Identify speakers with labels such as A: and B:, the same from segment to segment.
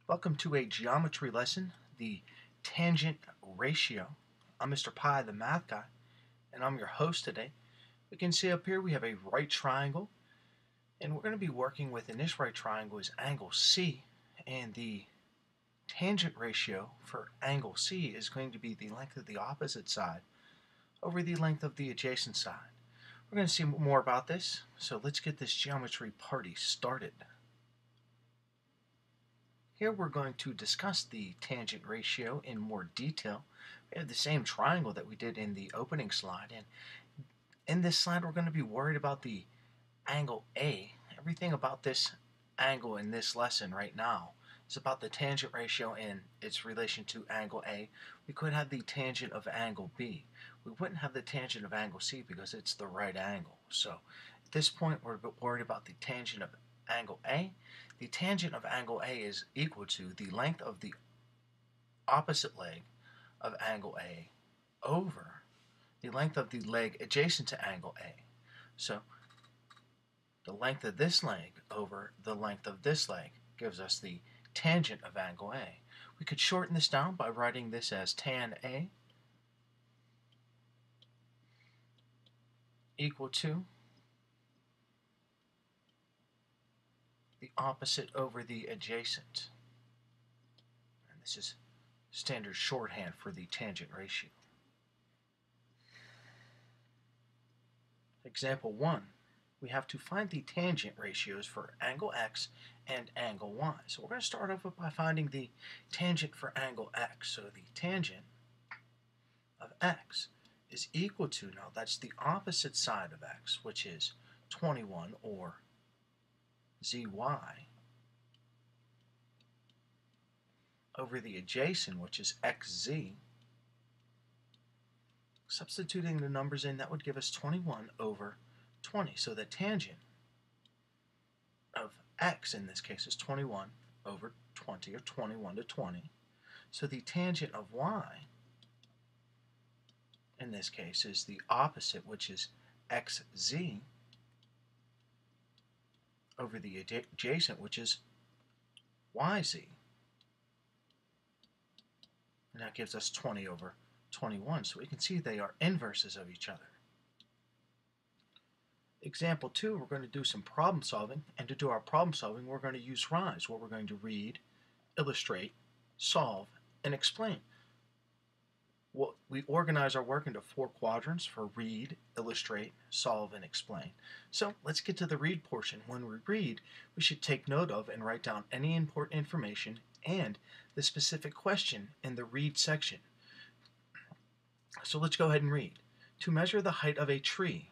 A: Welcome to a geometry lesson, the tangent ratio. I'm Mr. Pi, the math guy, and I'm your host today. We can see up here we have a right triangle, and we're going to be working with, in this right triangle, is angle C, and the tangent ratio for angle C is going to be the length of the opposite side over the length of the adjacent side. We're going to see more about this, so let's get this geometry party started. Here we're going to discuss the tangent ratio in more detail. We have the same triangle that we did in the opening slide, and in this slide we're going to be worried about the angle A. Everything about this angle in this lesson right now is about the tangent ratio and its relation to angle A. We could have the tangent of angle B. We wouldn't have the tangent of angle C because it's the right angle. So at this point we're worried about the tangent of angle A. The tangent of angle A is equal to the length of the opposite leg of angle A over the length of the leg adjacent to angle A. So the length of this leg over the length of this leg gives us the tangent of angle A. We could shorten this down by writing this as tan A equal to the opposite over the adjacent. And this is standard shorthand for the tangent ratio. Example 1, we have to find the tangent ratios for angle X and angle Y. So we're going to start off by finding the tangent for angle X. So the tangent of X is equal to, now that's the opposite side of X, which is 21, or zy, over the adjacent, which is xz. Substituting the numbers in, that would give us 21 over 20. So the tangent of x in this case is 21 over 20, or 21 to 20. So the tangent of y in this case is the opposite, which is xz, over the adjacent, which is yz. And that gives us 20 over 21. So we can see they are inverses of each other. Example 2, we're going to do some problem solving. And to do our problem solving, we're going to use RISE, where we're going to read, illustrate, solve, and explain. Well, we organize our work into 4 quadrants for read, illustrate, solve, and explain. So let's get to the read portion. When we read, we should take note of and write down any important information and the specific question in the read section. So let's go ahead and read. To measure the height of a tree,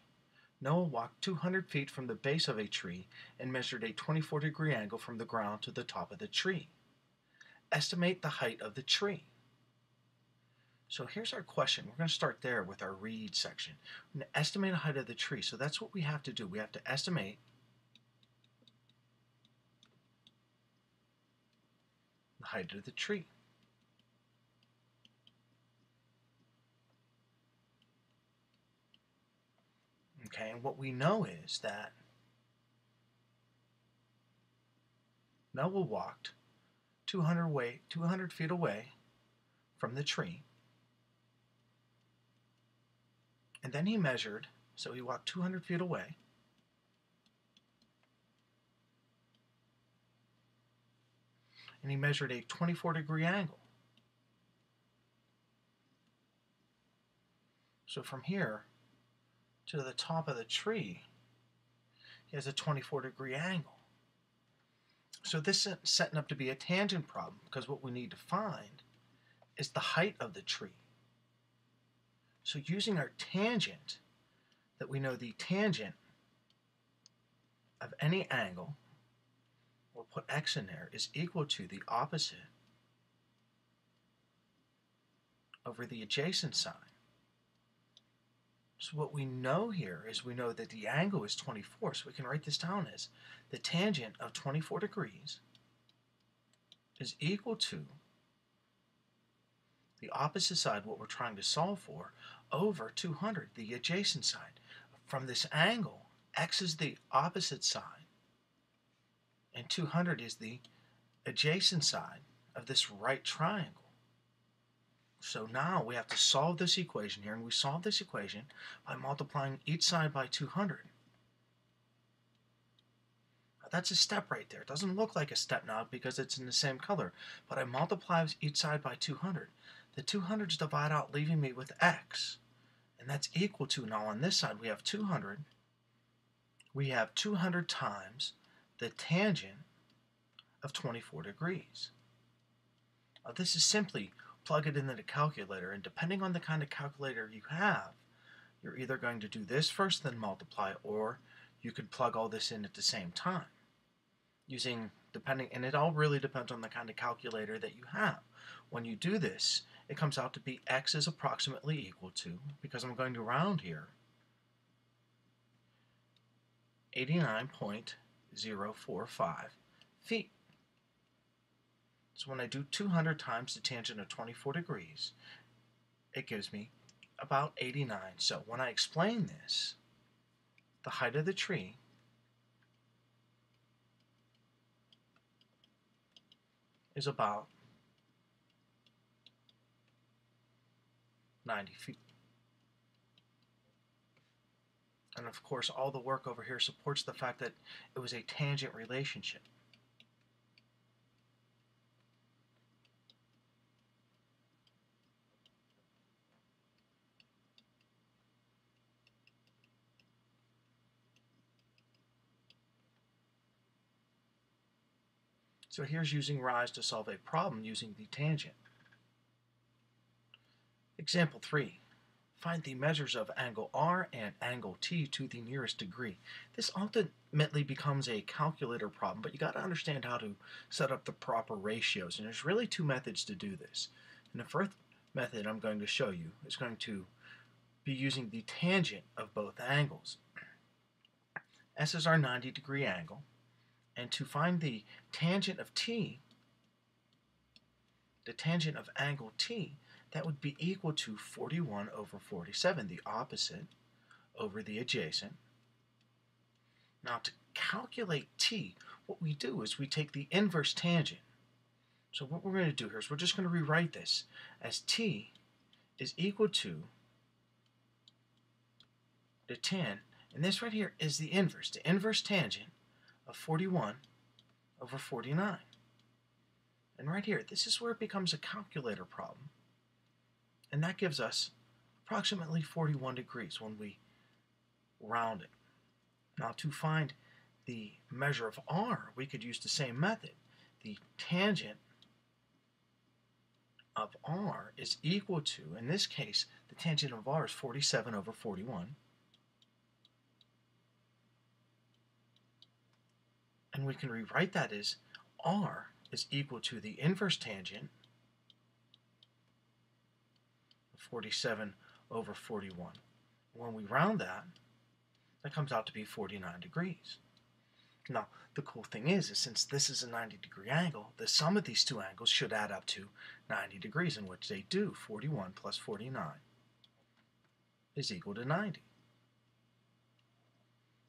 A: Noah walked 200 feet from the base of a tree and measured a 24-degree angle from the ground to the top of the tree. Estimate the height of the tree. So here's our question. We're going to start there with our read section. We're going to estimate the height of the tree. So that's what we have to do. We have to estimate the height of the tree. Okay, and what we know is that Noah walked 200 feet away from the tree. And then he measured, so he walked 200 feet away. And he measured a 24-degree angle. So from here to the top of the tree, he has a 24-degree angle. So this is setting up to be a tangent problem, because what we need to find is the height of the tree. So using our tangent, that we know the tangent of any angle, we'll put x in there, is equal to the opposite over the adjacent side. So what we know here is we know that the angle is 24, so we can write this down as the tangent of 24 degrees is equal to the opposite side, what we're trying to solve for, over 200, the adjacent side. From this angle, x is the opposite side, and 200 is the adjacent side of this right triangle. So now we have to solve this equation here, and we solve this equation by multiplying each side by 200. Now that's a step right there. It doesn't look like a step now because it's in the same color, but I multiply each side by 200. The 200s divide out, leaving me with x, and that's equal to, now on this side we have 200. We have 200 times the tangent of 24 degrees. Now this is simply plug it into the calculator, and depending on the kind of calculator you have, you're either going to do this first then multiply, or you could plug all this in at the same time using, depending, and it all really depends on the kind of calculator that you have. When you do this, it comes out to be x is approximately equal to, because I'm going to round here, 89.045 feet. So when I do 200 times the tangent of 24 degrees, it gives me about 89. So when I explain this, the height of the tree is about 90 feet. And of course, all the work over here supports the fact that it was a tangent relationship. So here's using rise to solve a problem using the tangent. Example 3. Find the measures of angle R and angle T to the nearest degree. This ultimately becomes a calculator problem, but you got to understand how to set up the proper ratios. And there's really two methods to do this. And the first method I'm going to show you is going to be using the tangent of both angles. S is our 90-degree angle. And to find the tangent of T, the tangent of angle T, that would be equal to 41 over 47, the opposite over the adjacent. Now to calculate T, what we do is we take the inverse tangent. So what we're going to do here is we're just going to rewrite this as T is equal to the tan, and this right here is the inverse tangent of 41 over 49. And right here, this is where it becomes a calculator problem. And that gives us approximately 41 degrees when we round it. Now to find the measure of R, we could use the same method. The tangent of R is equal to, in this case, the tangent of R is 47 over 41. And we can rewrite that as R is equal to the inverse tangent of 47 over 41. When we round that, that comes out to be 49 degrees. Now, the cool thing is since this is a 90-degree angle, the sum of these two angles should add up to 90 degrees, in which they do. 41 plus 49 is equal to 90.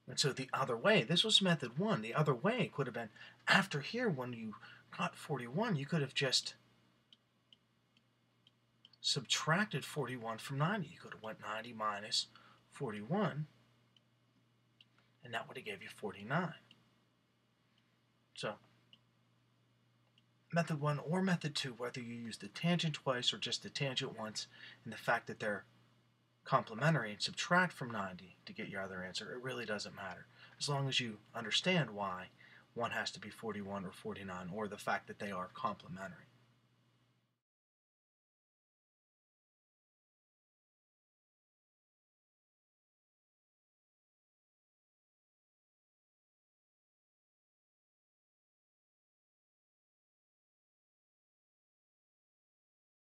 A: And so the other way, this was method 1, the other way could have been, after here when you got 41, you could have just subtracted 41 from 90. You could have went 90 minus 41, and that would have gave you 49. So method 1 or method 2, whether you use the tangent twice or just the tangent once, and the fact that they're complementary and subtract from 90 to get your other answer, it really doesn't matter, as long as you understand why one has to be 41 or 49, or the fact that they are complementary.